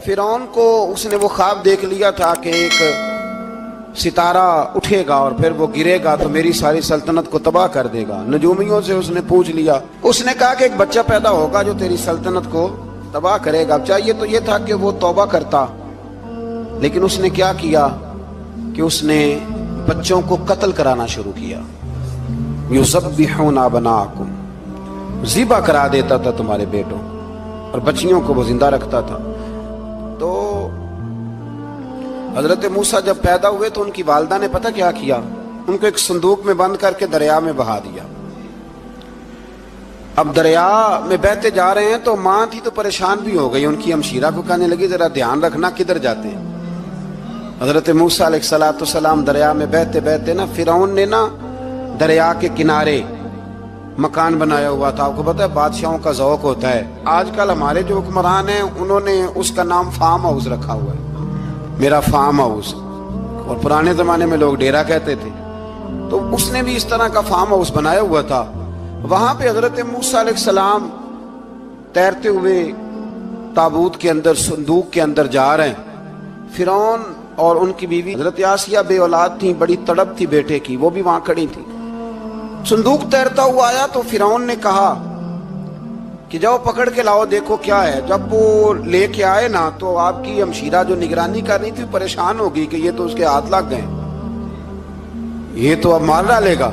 فرعون کو اس نے وہ خواب دیکھ لیا تھا کہ ایک ستارہ اٹھے گا اور پھر وہ گرے گا تو میری ساری سلطنت کو تباہ کر دے گا۔ نجومیوں سے اس نے پوچھ لیا، اس نے کہا کہ ایک بچہ پیدا ہوگا جو تیری سلطنت کو تباہ کرے گا۔ چاہیے تو یہ تھا کہ وہ توبہ کرتا، لیکن اس نے کیا کیا کہ اس نے بچوں کو قتل کرانا شروع کیا۔ یذبحون ابناءکم، ذبح کرا دیتا تھا تمہارے بیٹوں، اور بچیوں کو وہ زندہ رکھتا تھا۔ تو حضرت موسیٰ جب پیدا ہوئے تو ان کی والدہ نے پتہ کیا کیا، ان کو ایک صندوق میں بند کر کے دریا میں بہا دیا۔ اب دریا میں بہتے جا رہے ہیں تو ماں تھی تو پریشان بھی ہو گئی، ان کی ہمشیرہ کو کہنے لگی ذرا دھیان رکھنا کدھر جاتے ہیں۔ حضرت موسیٰ علیہ السلام دریا میں بہتے بہتے نا، فرعون نے نا دریا کے کنارے مکان بنایا ہوا تھا۔ آپ کو پتہ ہے بادشاہوں کا ذوق ہوتا ہے، آج کل ہمارے جو حکمران ہیں انہوں نے اس کا نام فارم ہاؤس رکھا ہوا ہے، میرا فارم ہاؤس، اور پرانے زمانے میں لوگ ڈیرا کہتے تھے۔ تو اس نے بھی اس طرح کا فارم ہاؤس بنایا ہوا تھا۔ وہاں پہ حضرت موسیٰ علیہ السلام تیرتے ہوئے تابوت کے اندر، صندوق کے اندر جا رہے ہیں۔ فرعون اور ان کی بیوی حضرت آسیہ بے اولاد تھیں، بڑی تڑپ تھی بیٹے کی، وہ بھی وہاں کھڑی تھی۔ صندوق تیرتا ہوا آیا تو فرعون نے کہا کہ جاؤ پکڑ کے لاؤ دیکھو کیا ہے۔ جب وہ لے کے آئے نا تو آپ کی ہمشیرہ جو نگرانی کر رہی تھی پریشان ہو گئی کہ یہ تو اس کے ہاتھ لگ گئے، یہ تو اب مار ڈالے گا۔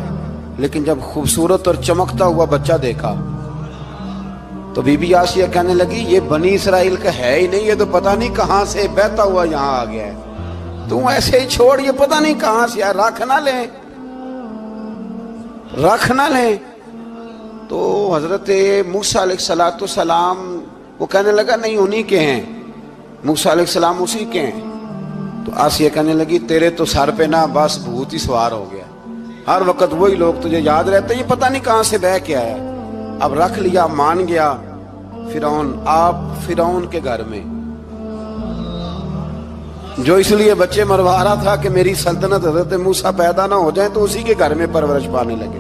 لیکن جب خوبصورت اور چمکتا ہوا بچہ دیکھا تو بی بی آسیہ کہنے لگی یہ بنی اسرائیل کا ہے ہی نہیں، یہ تو پتہ نہیں کہاں سے بہتا ہوا یہاں آ گیا ہے، تم ایسے ہی چھوڑ، یہ پتہ نہیں کہاں سے رکھ نہ لیں، رکھ نہ لیں۔ تو حضرت موسیٰ علیہ السلام وہ کہنے لگا نہیں انہی کے ہیں، موسیٰ علیہ السلام اسی کے ہیں۔ تو آسیہ کہنے لگی تیرے تو سر پہ نا بس بھوت ہی سوار ہو گیا، ہر وقت وہی لوگ تجھے یاد رہتے، یہ پتہ نہیں کہاں سے بہ کے آیا۔ اب رکھ لیا، مان گیا فرعون۔ آپ فرعون کے گھر میں جو اس لیے بچے مروا رہا تھا کہ میری سلطنت حضرت موسیٰ پیدا نہ ہو جائیں، تو اسی کے گھر میں پرورش پانے لگے،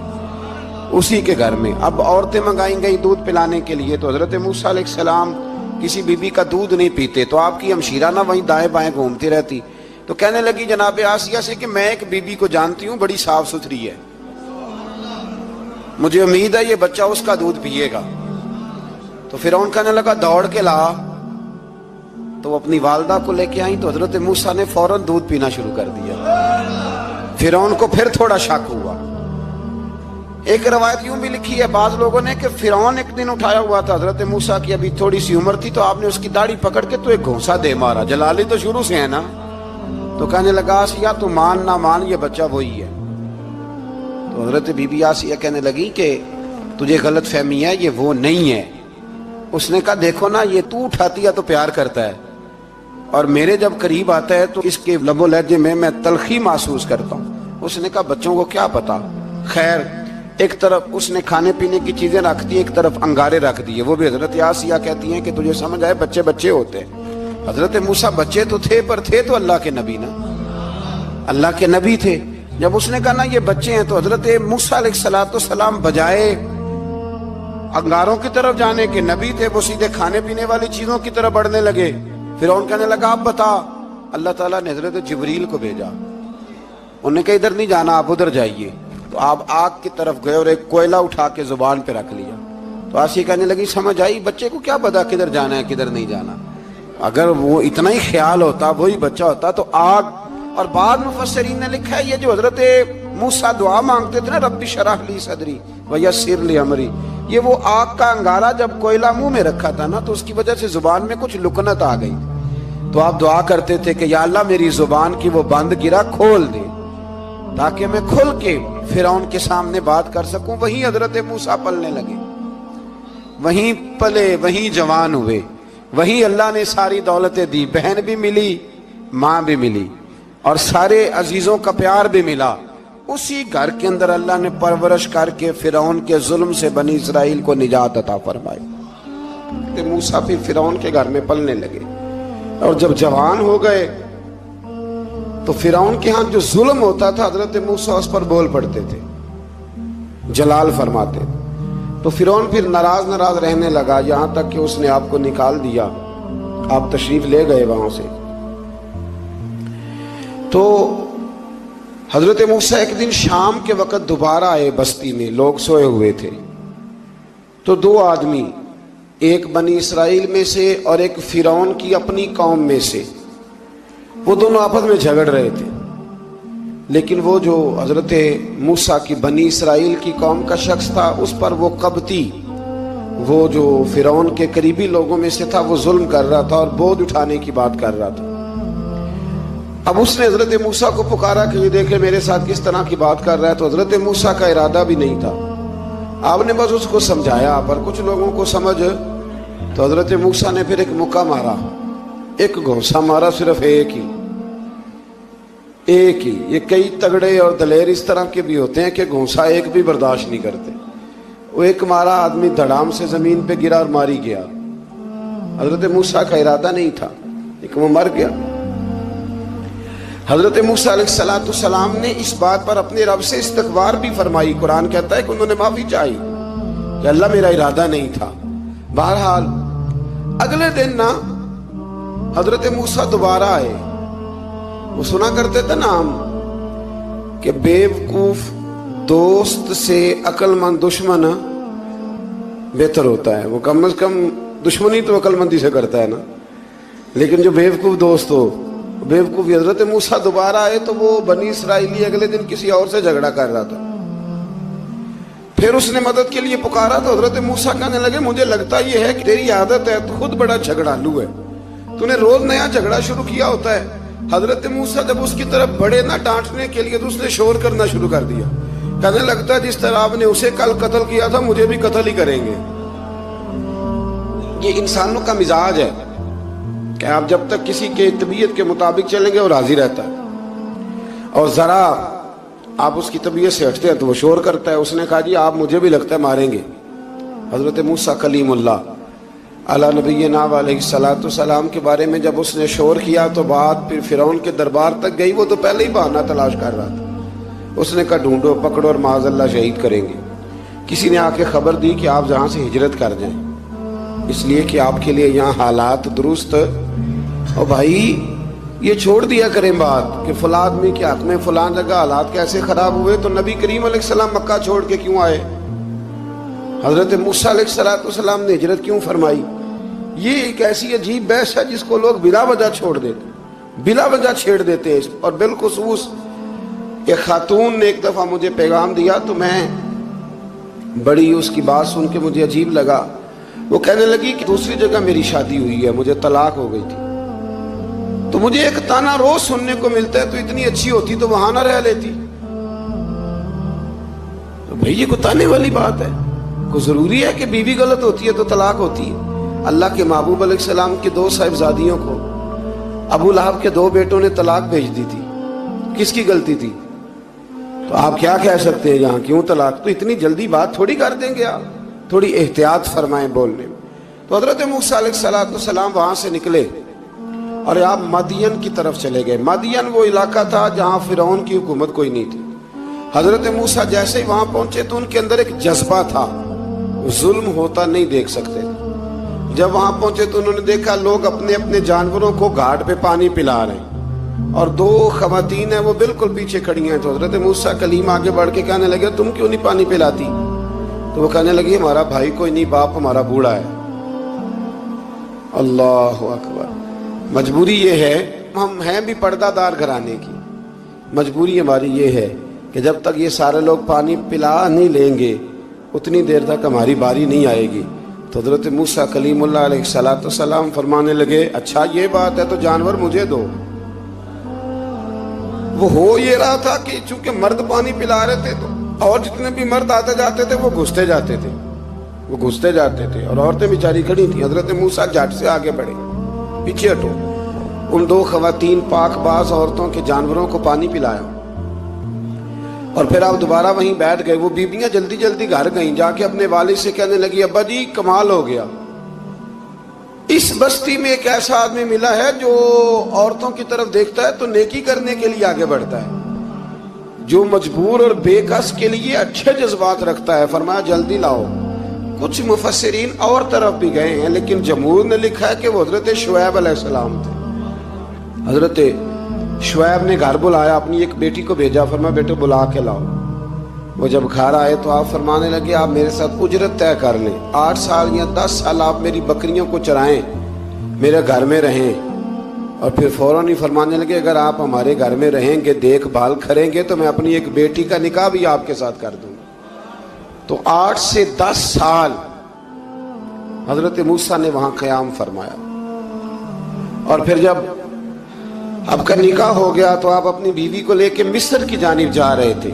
اسی کے گھر میں۔ اب عورتیں منگائیں گئی دودھ پلانے کے لیے، تو حضرت موسیٰ علیہ السلام کسی بی بی کا دودھ نہیں پیتے، تو آپ کی ہمشیرہ نہ وہیں دائیں بائیں گھومتی رہتی۔ تو کہنے لگی جناب آسیہ سے کہ میں ایک بی بی کو جانتی ہوں، بڑی صاف ستھری ہے، مجھے امید ہے یہ بچہ اس کا دودھ پیے گا۔ تو فرعون کہنے لگا دوڑ کے لا، تو اپنی والدہ کو لے کے آئیں تو حضرت موسیٰ نے فوراً دودھ پینا شروع کر دیا۔ فرعون کو پھر تھوڑا شک ہوا۔ ایک روایت یوں بھی لکھی ہے بعض لوگوں نے کہ فرعون ایک دن اٹھایا ہوا تھا حضرت موسیٰ کی، ابھی تھوڑی سی عمر تھی، تو آپ نے اس کی داڑھی پکڑ کے تو ایک گھونسا دے مارا، جلالی تو شروع سے ہے نا۔ تو کہنے لگا آسیہ تو مان نہ مان یہ بچہ وہی ہے۔ تو حضرت بی بی آسیہ کہنے لگی کہ تجھے غلط فہمی ہے، یہ وہ نہیں ہے۔ اس نے کہا دیکھو نا یہ تو اٹھاتی ہے تو پیار کرتا ہے، اور میرے جب قریب آتا ہے تو اس کے لب و لہجے میں تلخی محسوس کرتا ہوں۔ اس نے کہا بچوں کو کیا پتا۔ خیر ایک طرف اس نے کھانے پینے کی چیزیں رکھ دی، ایک طرف انگارے رکھ دیے۔ وہ بھی حضرت آسیہ کہتی ہیں کہ تجھے سمجھ آئے بچے بچے ہوتے ہیں۔ حضرت موسیٰ بچے تو تھے پر تھے تو اللہ کے نبی نا، اللہ کے نبی تھے۔ جب اس نے کہا نا یہ بچے ہیں، تو حضرت موسیٰ علیہ السلام بجائے انگاروں کی طرف جانے کے، نبی تھے، وہ سیدھے کھانے پینے والی چیزوں کی طرف بڑھنے لگے۔ فرعون کہنے لگا اب بتا۔ اللہ تعالیٰ نے حضرت جبریل کو بھیجا، انہوں نے کہا ادھر نہیں جانا آپ ادھر جائیے۔ تو آپ آگ کی طرف گئے اور ایک کوئلہ اٹھا کے زبان پہ رکھ لیا۔ تو آسیہ کہنے لگی سمجھ آئی، بچے کو کیا پتا کدھر جانا ہے کدھر نہیں جانا، اگر وہ اتنا ہی خیال ہوتا وہی بچہ ہوتا تو آگ۔ اور بعض مفسرین نے لکھا ہے یہ جو حضرت موسیٰ دعا مانگتے تھے نا رب اشرح لی صدری ویسر لی امری، یہ وہ آگ کا انگارہ جب کوئلہ منہ میں رکھا تھا نا تو اس کی وجہ سے زبان میں کچھ لکنت آ گئی، تو آپ دعا کرتے تھے کہ یا اللہ میری زبان کی وہ بند گرا کھول دے تاکہ میں کھل کے فرعون کے سامنے بات کر سکوں۔ وہیں حضرت موسیٰ پلنے لگے، وہیں پلے، وہیں جوان ہوئے، وہیں اللہ نے ساری دولتیں دی، بہن بھی ملی، ماں بھی ملی، اور سارے عزیزوں کا پیار بھی ملا۔ اسی گھر کے اندر اللہ نے پرورش کر کے فرعون کے ظلم سے بنی اسرائیل کو نجات عطا فرمائی۔ موسیٰ پھر فرعون کے گھر میں پلنے لگے، اور جب جوان ہو گئے تو فرعون کے ہاں جو ظلم ہوتا تھا حضرت موسیٰ اس پر بول پڑتے تھے، جلال فرماتے تھے۔ تو فرعون پھر ناراض رہنے لگا، یہاں تک کہ اس نے آپ کو نکال دیا آپ تشریف لے گئے وہاں سے. تو حضرت موسیٰ ایک دن شام کے وقت دوبارہ آئے بستی میں، لوگ سوئے ہوئے تھے. تو دو آدمی، ایک بنی اسرائیل میں سے اور ایک فرعون کی اپنی قوم میں سے، وہ دونوں آپس میں جھگڑ رہے تھے. لیکن وہ جو حضرت موسیٰ کی بنی اسرائیل کی قوم کا شخص تھا، اس پر وہ قبطی، وہ جو فرعون کے قریبی لوگوں میں سے تھا، وہ ظلم کر رہا تھا اور بوجھ اٹھانے کی بات کر رہا تھا. اب اس نے حضرت موسیٰ کو پکارا کہ یہ دیکھے میرے ساتھ کس طرح کی بات کر رہا ہے. تو حضرت موسیٰ کا ارادہ بھی نہیں تھا، آپ نے بس اس کو سمجھایا. پر کچھ لوگوں کو سمجھ، تو حضرت موسیٰ نے پھر ایک مکہ مارا، ایک گھونسا مارا، صرف ایک ہی. یہ کئی تگڑے اور دلیر اس طرح کے بھی ہوتے ہیں کہ گھونسا ایک بھی برداشت نہیں کرتے. وہ ایک مارا، آدمی دھڑام سے زمین پہ گرا اور ماری گیا. حضرت موسیٰ کا ارادہ نہیں تھا لیکن وہ مر گیا. حضرت موسیٰ علیہ السلام نے اس بات پر اپنے رب سے استغفار بھی فرمائی. قرآن کہتا ہے کہ انہوں نے معافی چاہی کہ اللہ میرا ارادہ نہیں تھا. بہرحال اگلے دن نا حضرت موسیٰ دوبارہ آئے. وہ سنا کرتے تھے نا ہم کہ بیوقوف دوست سے عقل مند دشمن بہتر ہوتا ہے. وہ کم از کم دشمنی تو عقل مندی سے کرتا ہے نا، لیکن جو بیوقوف دوست ہو بیوقوفی. حضرت موسیٰ دوبارہ آئے تو وہ بنی اسرائیلی اگلے دن کسی اور سے جھگڑا کر رہا تھا. پھر اس نے مدد کے لیے پکارا تو حضرت موسیٰ کہنے لگے مجھے لگتا یہ ہے کہ تیری عادت ہے، تو خود بڑا جھگڑالو ہے، تو نے روز نیا جھگڑا شروع کیا ہوتا ہے. حضرت موسیٰ جب اس کی طرف بڑھے نہ ڈانٹنے کے لیے تو اس نے شور کرنا شروع کر دیا. کہنے لگتا ہے جس طرح آپ نے اسے کل قتل کیا تھا مجھے بھی قتل ہی کریں گے. یہ انسانوں کا مزاج ہے کہ آپ جب تک کسی کے طبیعت کے مطابق چلیں گے وہ راضی رہتا ہے، اور ذرا آپ اس کی طبیعت سے ہٹتے ہیں تو وہ شور کرتا ہے. اس نے کہا جی آپ مجھے بھی لگتا ہے ماریں گے. حضرت موسیٰ کلیم اللہ علیہ نبینا علیہ السلام کے بارے میں جب اس نے شور کیا تو بات پھر فرعون کے دربار تک گئی. وہ تو پہلے ہی بہانہ تلاش کر رہا تھا. اس نے کہا ڈھونڈو، پکڑو اور معاذ اللہ شہید کریں گے. کسی نے آ کے خبر دی کہ آپ جہاں سے ہجرت کر جائیں، اس لیے کہ آپ کے لیے یہاں حالات درست. اور بھائی یہ چھوڑ دیا کریں بات کہ فلاں آدمی کے حق میں فلاں جگہ حالات کیسے خراب ہوئے. تو نبی کریم علیہ السلام مکہ چھوڑ کے کیوں آئے؟ حضرت موسیٰ علیہ السلام نے ہجرت کیوں فرمائی؟ یہ ایک ایسی عجیب بحث ہے جس کو لوگ بلا وجہ چھوڑ دیتے، بلا وجہ چھیڑ دیتے ہیں. اور بالخصوص ایک خاتون نے ایک دفعہ مجھے پیغام دیا تو میں بڑی اس کی بات سن کے مجھے عجیب لگا. وہ کہنے لگی کہ دوسری جگہ میری شادی ہوئی ہے، مجھے طلاق ہو گئی تھی، تو مجھے ایک تانا روز سننے کو ملتا ہے تو اتنی اچھی ہوتی تو وہاں نہ رہ لیتی. تو بھئی یہ کوئی تانے والی بات ہے؟ کوئی ضروری ہے کہ بیوی غلط ہوتی ہے تو طلاق ہوتی ہے؟ اللہ کے محبوب علیہ السلام کی 2 صاحبزادیوں کو ابو لہب کے 2 بیٹوں نے طلاق بھیج دی تھی. کس کی غلطی تھی؟ تو آپ کیا کہہ سکتے ہیں یہاں کیوں طلاق؟ تو اتنی جلدی بات تھوڑی کر دیں گے آپ، تھوڑی احتیاط فرمائیں بولنے میں. تو حضرت موسیٰ علیہ السلام وہاں سے نکلے اور آپ مدین کی طرف چلے گئے. مدین وہ علاقہ تھا جہاں فرعون کی حکومت کوئی نہیں تھی. حضرت موسیٰ جیسے ہی وہاں پہنچے تو ان کے اندر ایک جذبہ تھا، ظلم ہوتا نہیں دیکھ سکتے. جب وہاں پہنچے تو انہوں نے دیکھا لوگ اپنے اپنے جانوروں کو گھاٹ پہ پانی پلا رہے ہیں اور 2 خواتین ہیں وہ بالکل پیچھے کھڑی ہیں. تو حضرت موسیٰ کلیم آگے بڑھ کے کہنے لگے تم کیوں نہیں پانی پلاتی؟ تو وہ کہنے لگی ہمارا بھائی کوئی نہیں، باپ ہمارا بوڑھا ہے. اللہ اکبر. مجبوری یہ ہے، ہم ہیں بھی پردہ دار گھرانے کی، مجبوری ہماری یہ ہے کہ جب تک یہ سارے لوگ پانی پلا نہیں لیں گے اتنی دیر تک ہماری باری نہیں آئے گی. تو حضرت موسیٰ کلیم اللہ علیہ السلام فرمانے لگے اچھا یہ بات ہے تو جانور مجھے دو. وہ ہو یہ رہا تھا کہ چونکہ مرد پانی پلا رہے تھے تو اور جتنے بھی مرد آتے جاتے تھے وہ گھستے جاتے تھے اور عورتیں بیچاری کھڑی تھیں. حضرت موسیٰ جھٹ سے آگے بڑھے، پیچھے ہٹو. ان 2 خواتین پاک باز عورتوں کے جانوروں کو پانی پلایا اور پھر آپ دوبارہ وہیں بیٹھ گئے. وہ بیبیاں جلدی جلدی گھر گئیں، جا کے اپنے والد سے کہنے لگی ابا جی کمال ہو گیا، اس بستی میں ایک ایسا آدمی ملا ہے جو عورتوں کی طرف دیکھتا ہے تو نیکی کرنے کے لیے آگے بڑھتا ہے، جو مجبور اور بے کس کے لیے اچھے جذبات رکھتا ہے. فرمایا جلدی لاؤ. کچھ مفسرین اور طرف بھی گئے ہیں، لیکن جمہور نے لکھا ہے کہ وہ حضرت شعیب علیہ السلام تھے۔ حضرت شعیب نے گھر بلایا، اپنی ایک بیٹی کو بھیجا، فرمایا بیٹے بلا کے لاؤ۔ وہ جب گھر آئے تو آپ فرمانے لگے آپ میرے ساتھ اجرت طے کر لیں، 8 سال یا 10 سال آپ میری بکریوں کو چرائیں، میرے گھر میں رہیں۔ اور پھر فوراً ہی فرمانے لگے اگر آپ ہمارے گھر میں رہیں گے، دیکھ بھال کریں گے، تو میں اپنی ایک بیٹی کا نکاح بھی آپ کے ساتھ کر دوں گا۔ تو 8 سے 10 سال حضرت موسیٰ نے وہاں قیام فرمایا۔ اور پھر جب آپ کا نکاح ہو گیا تو آپ اپنی بیوی کو لے کے مصر کی جانب جا رہے تھے،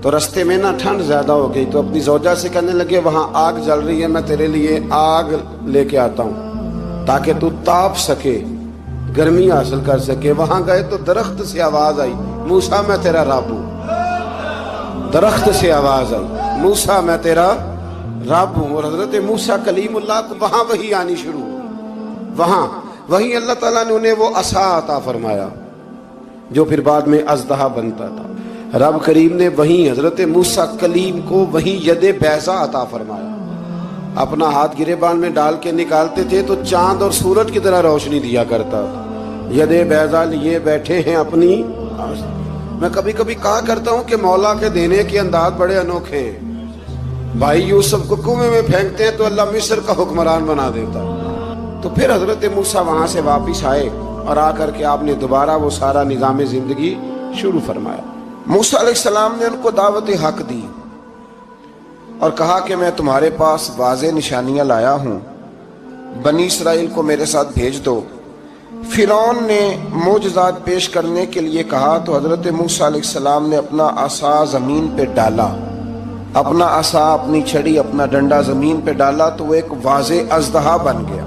تو رستے میں نا ٹھنڈ زیادہ ہو گئی، تو اپنی زوجہ سے کہنے لگے وہاں آگ جل رہی ہے، میں تیرے لیے آگ لے کے آتا ہوں تاکہ تو تاپ سکے، گرمی حاصل کر سکے۔ وہاں گئے تو درخت سے آواز آئی موسیٰ میں تیرا رب ہوں۔ درخت سے آواز آئی موسیٰ میں تیرا رب ہوں۔ اور حضرت موسیٰ کلیم اللہ کو وہاں وحی آنی شروع ہوئی، وہاں وہی اللہ تعالیٰ نے انہیں وہ عصا عطا فرمایا جو پھر بعد میں اژدہا بنتا تھا۔ رب کریم نے وہیں حضرت موسیٰ کلیم کو وہیں ید بیضا عطا فرمایا۔ اپنا ہاتھ گریبان میں ڈال کے نکالتے تھے تو چاند اور سورج کی طرح روشنی دیا کرتا تھا۔ ید بیضا لیے بیٹھے ہیں اپنی۔ میں کبھی کبھی کہا کرتا ہوں کہ مولا کے دینے کے انداز بڑے انوکھے ہیں۔ بھائی یوسف کو کنویں میں پھینکتے ہیں تو اللہ مصر کا حکمران بنا دیتا۔ تو پھر حضرت موسیٰ وہاں سے واپس آئے اور آ کر کے آپ نے دوبارہ وہ سارا نظام زندگی شروع فرمایا۔ موسیٰ علیہ السلام نے ان کو دعوت حق دی اور کہا کہ میں تمہارے پاس واضح نشانیاں لایا ہوں، بنی اسرائیل کو میرے ساتھ بھیج دو۔ فرعون نے معجزات پیش کرنے کے لیے کہا تو حضرت موسیٰ علیہ السلام نے اپنا عصا زمین پہ ڈالا، اپنا عصا، اپنی چھڑی، اپنا ڈنڈا زمین پہ ڈالا تو وہ ایک واضح اژدہا بن گیا۔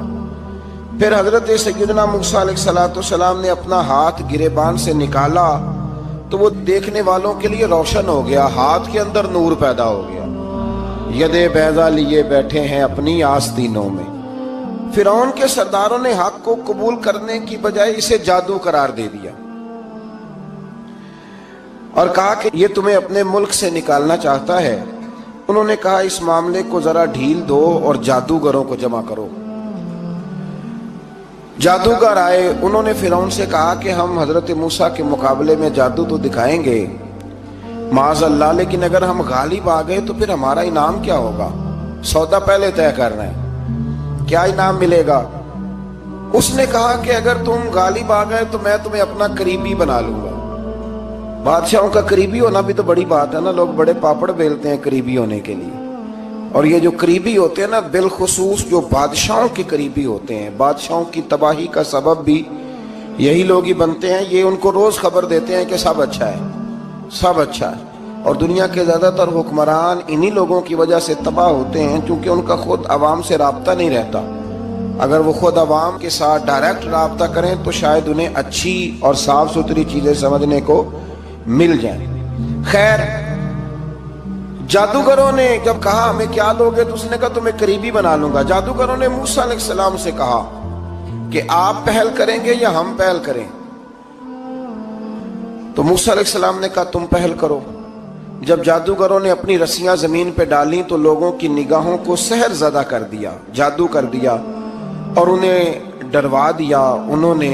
پھر حضرت سیدنا موسیٰ علیہ السلام نے اپنا ہاتھ گریبان سے نکالا تو وہ دیکھنے والوں کے لیے روشن ہو گیا، ہاتھ کے اندر نور پیدا ہو گیا۔ ید بیضا لیے بیٹھے ہیں اپنی آستینوں میں۔ فرعون کے سرداروں نے حق کو قبول کرنے کی بجائے اسے جادو قرار دے دیا اور کہا کہ یہ تمہیں اپنے ملک سے نکالنا چاہتا ہے۔ انہوں نے کہا اس معاملے کو ذرا ڈھیل دو اور جادوگروں کو جمع کرو۔ جادوگر آئے، انہوں نے فرعون سے کہا کہ ہم حضرت موسیٰ کے مقابلے میں جادو تو دکھائیں گے معاذ اللہ، لیکن اگر ہم غالب آ گئے تو پھر ہمارا انعام کیا ہوگا؟ سودا پہلے طے کرنا ہے، کیا انعام ملے گا؟ اس نے کہا کہ اگر تم غالب آ گئے تو میں تمہیں اپنا قریبی بنا لوں گا۔ بادشاہوں کا قریبی ہونا بھی تو بڑی بات ہے نا، لوگ بڑے پاپڑ بیلتے ہیں قریبی ہونے کے لیے۔ اور یہ جو قریبی ہوتے ہیں نا، بالخصوص جو بادشاہوں کے قریبی ہوتے ہیں، بادشاہوں کی تباہی کا سبب بھی یہی لوگ ہی بنتے ہیں۔ یہ ان کو روز خبر دیتے ہیں کہ سب اچھا ہے، سب اچھا ہے۔ اور دنیا کے زیادہ تر حکمران انہی لوگوں کی وجہ سے تباہ ہوتے ہیں، کیونکہ ان کا خود عوام سے رابطہ نہیں رہتا۔ اگر وہ خود عوام کے ساتھ ڈائریکٹ رابطہ کریں تو شاید انہیں اچھی اور صاف ستھری چیزیں سمجھنے کو مل جائیں۔ خیر، جادوگروں نے جب کہا ہمیں کیا دو گے تو اس نے کہا تمہیں قریبی بنا لوں گا۔ جادوگروں نے موسیٰ علیہ السلام سے کہا کہ آپ پہل کریں گے یا ہم پہل کریں؟ تو موسیٰ علیہ السلام نے کہا تم پہل کرو۔ جب جادوگروں نے اپنی رسیاں زمین پہ ڈالیں تو لوگوں کی نگاہوں کو سحر زدہ کر دیا، جادو کر دیا اور انہیں ڈروا دیا۔ انہوں نے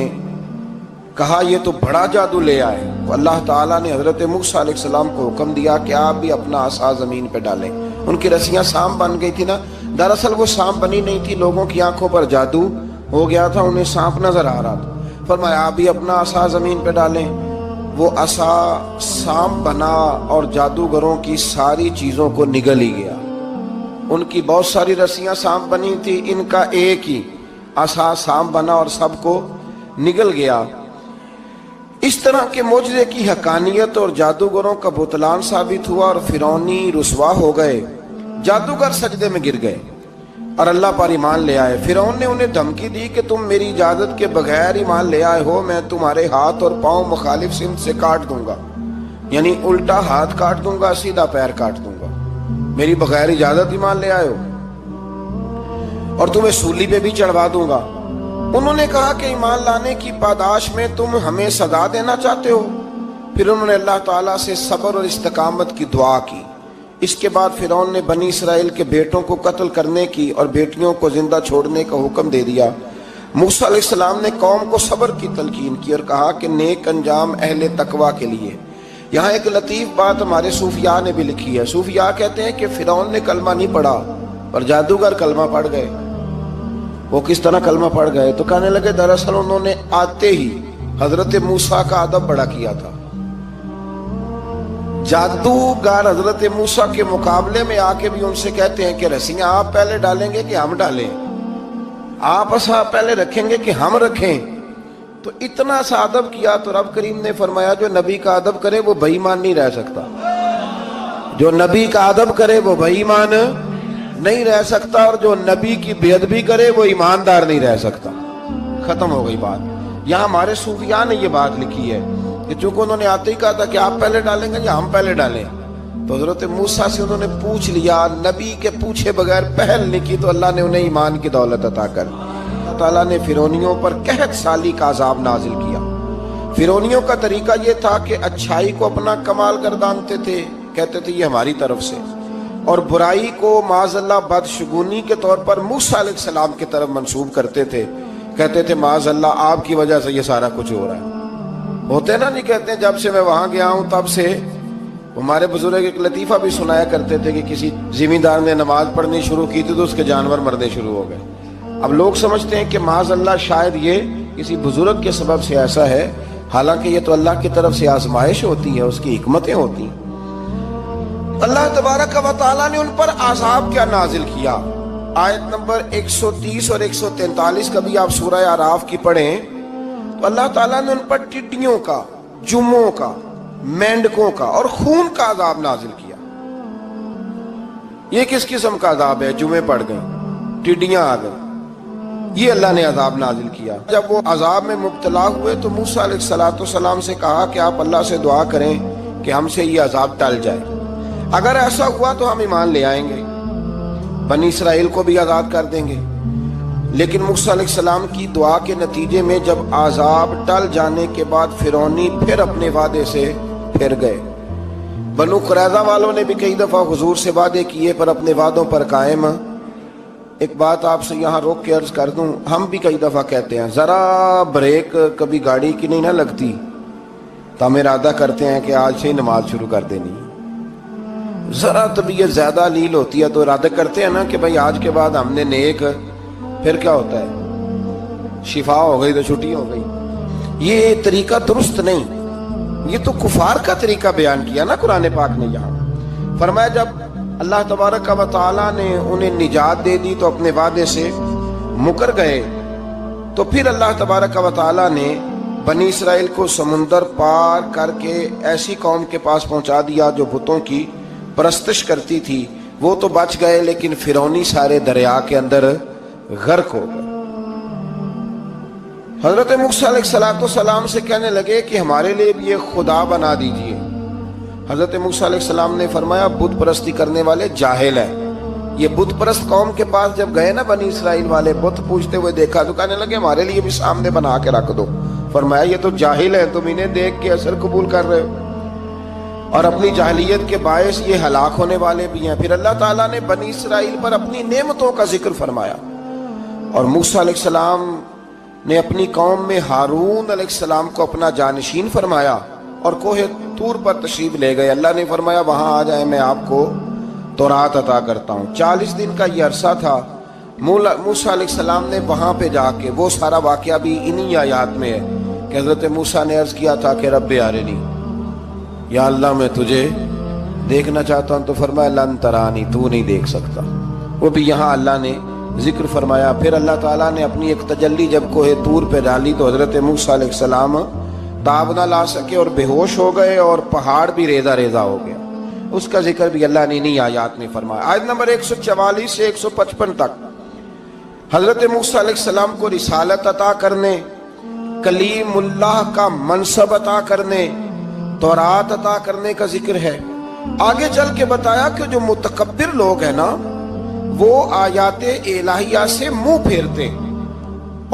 کہا یہ تو بڑا جادو لے آئے۔ تو اللہ تعالیٰ نے حضرت موسیٰ علیہ السلام کو حکم دیا کہ آپ بھی اپنا عصا زمین پہ ڈالیں۔ ان کی رسیاں سانپ بن گئی تھی نا، دراصل وہ سانپ بنی نہیں تھی، لوگوں کی آنکھوں پر جادو ہو گیا تھا، انہیں سانپ نظر آ رہا تھا۔ فرمایا آپ بھی اپنا عصا زمین پہ ڈالیں۔ وہ عصا سانپ بنا اور جادوگروں کی ساری چیزوں کو نگل ہی گیا۔ ان کی بہت ساری رسیاں سانپ بنی تھی، ان کا ایک ہی عصا سانپ بنا اور سب کو نگل گیا۔ اس طرح کے معجزے کی حقانیت اور جادوگروں کا بطلان ثابت ہوا اور فرعونی رسوا ہو گئے۔ جادوگر سجدے میں گر گئے اور اللہ پر ایمان لے آئے۔ فرعون نے انہیں دھمکی دی کہ تم میری اجازت کے بغیر ایمان لے آئے ہو، میں تمہارے ہاتھ اور پاؤں مخالف سمت سے کاٹ دوں گا، یعنی الٹا ہاتھ کاٹ دوں گا، سیدھا پیر کاٹ دوں گا، میری بغیر اجازت ایمان لے آئے ہو، اور تمہیں سولی پہ بھی چڑھوا دوں گا۔ انہوں نے کہا کہ ایمان لانے کی پاداش میں تم ہمیں سزا دینا چاہتے ہو؟ پھر انہوں نے اللہ تعالیٰ سے صبر اور استقامت کی دعا کی۔ اس کے بعد فرعون نے بنی اسرائیل کے بیٹوں کو قتل کرنے کی اور بیٹیوں کو زندہ چھوڑنے کا حکم دے دیا۔ موسیٰ علیہ السلام نے قوم کو صبر کی تلقین کی اور کہا کہ نیک انجام اہل تقوی کے لیے۔ یہاں ایک لطیف بات ہمارے صوفیاء نے بھی لکھی ہے۔ صوفیاء کہتے ہیں کہ فرعون نے کلمہ نہیں پڑھا اور جادوگر کلمہ پڑھ گئے۔ وہ کس طرح کلمہ پڑھ گئے؟ تو کہنے لگے دراصل انہوں نے آتے ہی حضرت موسیٰ کا ادب بڑا کیا تھا۔ جادوگر حضرت موسیٰ کے مقابلے میں آ کے بھی ان سے کہتے ہیں کہ رسیاں آپ پہلے ڈالیں گے کہ ہم ڈالیں، آپ اصحاب پہلے رکھیں گے کہ ہم رکھیں؟ تو اتنا سا ادب کیا تو رب کریم نے فرمایا جو نبی کا ادب کرے وہ بے ایمان نہیں رہ سکتا، جو نبی کا ادب کرے وہ بے ایمان نہیں رہ سکتا، اور جو نبی کی بے ادبی کرے وہ ایماندار نہیں رہ سکتا۔ ختم ہو گئی بات۔ یہاں ہمارے صوفیاء نے یہ بات لکھی ہے کہ چونکہ انہوں نے آتے ہی کہا تھا کہ آپ پہلے ڈالیں گے یا ہم پہلے ڈالیں، تو حضرت موسیٰ سے انہوں نے پوچھ لیا، نبی کے پوچھے بغیر پہل نہیں کی تو اللہ نے انہیں ایمان کی دولت عطا کر۔ اللہ تعالیٰ نے فرعونیوں پر قحط سالی کا عذاب نازل کیا۔ فرعونیوں کا طریقہ یہ تھا کہ اچھائی کو اپنا کمال گردانتے تھے، کہتے تھے یہ ہماری طرف سے، اور برائی کو معاذ اللہ بدشگونی کے طور پر موسیٰ علیہ السلام کی طرف منسوب کرتے تھے، کہتے تھے معاذ اللہ آپ کی وجہ سے یہ سارا کچھ ہو رہا ہے۔ ہوتے نا، نہیں کہتے ہیں جب سے میں وہاں گیا ہوں تب سے۔ ہمارے بزرگ ایک لطیفہ بھی سنایا کرتے تھے کہ کسی زمیندار نے نماز پڑھنی شروع کی تھی تو اس کے جانور مرنے شروع ہو گئے۔ اب لوگ سمجھتے ہیں کہ معاذ اللہ شاید یہ کسی بزرگ کے سبب سے ایسا ہے، حالانکہ یہ تو اللہ کی طرف سے آزمائش ہوتی ہے، اس کی حکمتیں ہوتی ہیں۔ اللہ تبارک و تعالیٰ نے ان پر عذاب کیا نازل کیا؟ آیت نمبر 130 اور 143 کا بھی آپ سورہ اعراف کی پڑھیں تو اللہ تعالیٰ نے ان پر ٹڈیوں کا، جموں کا، مینڈکوں کا اور خون کا عذاب نازل کیا۔ یہ کس قسم کا عذاب ہے؟ جمعے پڑ گئے، ٹڈیاں آ گئیں، یہ اللہ نے عذاب نازل کیا۔ جب وہ عذاب میں مبتلا ہوئے تو موسیٰ علیہ السلام سے کہا کہ آپ اللہ سے دعا کریں کہ ہم سے یہ عذاب ٹل جائے، اگر ایسا ہوا تو ہم ایمان لے آئیں گے، بنی اسرائیل کو بھی آزاد کر دیں گے۔ لیکن موسیٰ علیہ السلام کی دعا کے نتیجے میں جب عذاب ٹل جانے کے بعد فرعونی پھر اپنے وعدے سے پھر گئے۔ بنو قریظہ والوں نے بھی کئی دفعہ حضور سے وعدے کیے پر اپنے وعدوں پر قائم۔ ایک بات آپ سے یہاں روک کے عرض کر دوں، ہم بھی کئی دفعہ کہتے ہیں ذرا بریک کبھی گاڑی کی نہیں نہ لگتی تو ہم ارادہ کرتے ہیں کہ آج سے ہی نماز شروع کر دینی۔ ذرا طبیعت زیادہ لیل ہوتی ہے تو ارادہ کرتے ہیں نا کہ بھائی آج کے بعد ہم نے نیک، پھر کیا ہوتا ہے شفا ہو گئی تو چھٹی ہو گئی۔ یہ طریقہ درست نہیں، یہ تو کفار کا طریقہ بیان کیا نا قرآن پاک نے۔ یہاں فرمایا جب اللہ تبارک و تعالیٰ نے انہیں نجات دے دی تو اپنے وعدے سے مکر گئے، تو پھر اللہ تبارک و تعالیٰ نے بنی اسرائیل کو سمندر پار کر کے ایسی قوم کے پاس پہنچا دیا جو بتوں کی پرستش کرتی تھی۔ وہ تو بچ گئے لیکن فرعونی سارے دریا کے اندر غرق ہو گئے۔ حضرت موسیٰ علیہ السلام سے کہنے لگے کہ ہمارے لیے بھی ایک خدا بنا دیجئے۔ حضرت موسیٰ علیہ السلام نے فرمایا بت پرستی کرنے والے جاہل ہیں۔ یہ بت پرست قوم کے پاس جب گئے نا بنی اسرائیل والے، بت پوجتے ہوئے دیکھا تو کہنے لگے ہمارے لیے بھی سامنے بنا کے رکھ دو۔ فرمایا یہ تو جاہل ہیں، تم انہیں دیکھ کے اثر قبول کر رہے ہو اور اپنی جاہلیت کے باعث یہ ہلاک ہونے والے بھی ہیں۔ پھر اللہ تعالیٰ نے بنی اسرائیل پر اپنی نعمتوں کا ذکر فرمایا، اور موسیٰ علیہ السلام نے اپنی قوم میں ہارون علیہ السلام کو اپنا جانشین فرمایا اور کوہ طور پر تشریف لے گئے۔ اللہ نے فرمایا وہاں آ جائیں، میں آپ کو تورات عطا کرتا ہوں۔ 40 دن کا یہ عرصہ تھا۔ موسیٰ علیہ السلام نے وہاں پہ جا کے، وہ سارا واقعہ بھی انہی آیات میں ہے کہ حضرت موسیٰ نے عرض کیا تھا کہ رب ارنی، یا اللہ میں تجھے دیکھنا چاہتا ہوں، تو فرمایا لن ترانی، تو نہیں دیکھ سکتا۔ وہ بھی یہاں اللہ نے ذکر فرمایا۔ پھر اللہ تعالیٰ نے اپنی ایک تجلی جب کوہ طور پہ ڈالی تو حضرت موسیٰ علیہ السلام تاب نہ لا سکے اور بے ہوش ہو گئے، اور پہاڑ بھی ریزہ ریزہ ہو گیا۔ اس کا ذکر بھی اللہ نے انہی آیات میں فرمایا۔ آیت نمبر 144 سے 155 تک حضرت موسیٰ علیہ السلام کو رسالت عطا کرنے، کلیم اللہ کا منصب عطا کرنے، تورات عطا کرنے کا ذکر ہے۔ آگے چل کے بتایا کہ جو متکبر لوگ ہیں نا وہ آیات الہیہ سے منہ پھیرتے ہیں،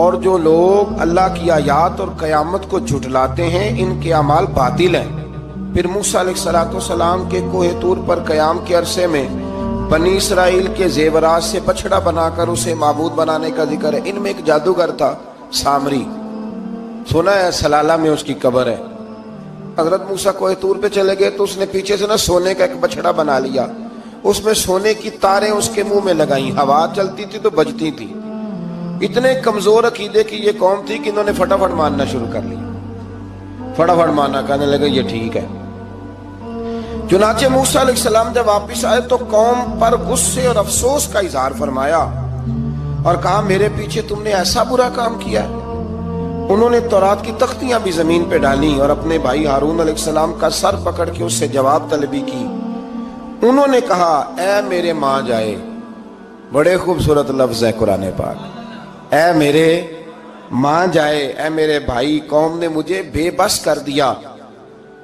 اور جو لوگ اللہ کی آیات اور قیامت کو جھٹلاتے ہیں ان کے اعمال باطل ہیں۔ پھر موسیٰ علیہ السلام کے کوہ طور پر قیام کے عرصے میں بنی اسرائیل کے زیورات سے بچڑا بنا کر اسے معبود بنانے کا ذکر ہے۔ ان میں ایک جادوگر تھا سامری، سنا ہے سلالہ میں اس کی قبر ہے۔ حضرت موسیٰ کوہ طور پہ چلے گئے تو اس نے پیچھے سے سونے کا ایک بچڑا بنا لیا، اس میں سونے کی تاریں اس کے منہ میں لگائیں، ہوا چلتی تھی تو بجتی تھی۔ اتنے کمزور عقیدے کی یہ قوم تھی کہ انہوں نے فٹافٹ ماننا شروع کر لیا، فٹافٹ ماننا، کہنے لگے یہ ٹھیک ہے۔ چنانچہ موسیٰ علیہ السلام جب واپس آئے تو قوم پر غصے اور افسوس کا اظہار فرمایا اور کہا میرے پیچھے تم نے ایسا برا کام کیا ہے۔ انہوں نے تورات کی تختیاں بھی زمین پہ ڈالیں اور اپنے بھائی ہارون علیہ السلام کا سر پکڑ کے اس سے جواب طلبی کی۔ انہوں نے کہا اے میرے ماں جائے، بڑے خوبصورت لفظ ہے قرآن پاک، اے میرے ماں جائے، اے میرے بھائی، قوم نے مجھے بے بس کر دیا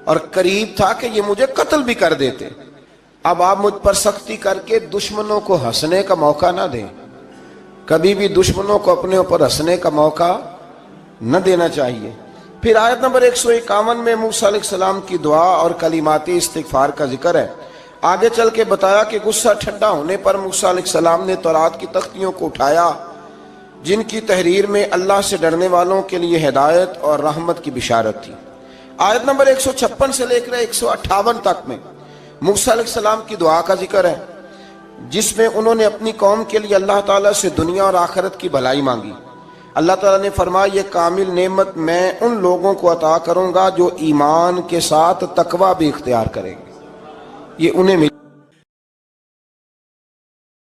اور قریب تھا کہ یہ مجھے قتل بھی کر دیتے۔ اب آپ مجھ پر سختی کر کے دشمنوں کو ہنسنے کا موقع نہ دیں، کبھی بھی دشمنوں کو اپنے اوپر ہنسنے کا موقع نہ دینا چاہیے۔ پھر آیت نمبر 151 میں موسیٰ علیہ السلام کی دعا اور کلمات استغفار کا ذکر ہے۔ آگے چل کے بتایا کہ غصہ ٹھنڈا ہونے پر موسیٰ علیہ السلام نے تورات کی تختیوں کو اٹھایا جن کی تحریر میں اللہ سے ڈرنے والوں کے لیے ہدایت اور رحمت کی بشارت تھی۔ آیت نمبر 156 سے لے کر 158 تک میں موسیٰ علیہ السلام کی دعا کا ذکر ہے، جس میں انہوں نے اپنی قوم کے لیے اللہ تعالیٰ سے دنیا اور آخرت کی بھلائی مانگی۔ اللہ تعالیٰ نے فرمایا یہ کامل نعمت میں ان لوگوں کو عطا کروں گا جو ایمان کے ساتھ تقوی بھی اختیار کریں گے، یہ انہیں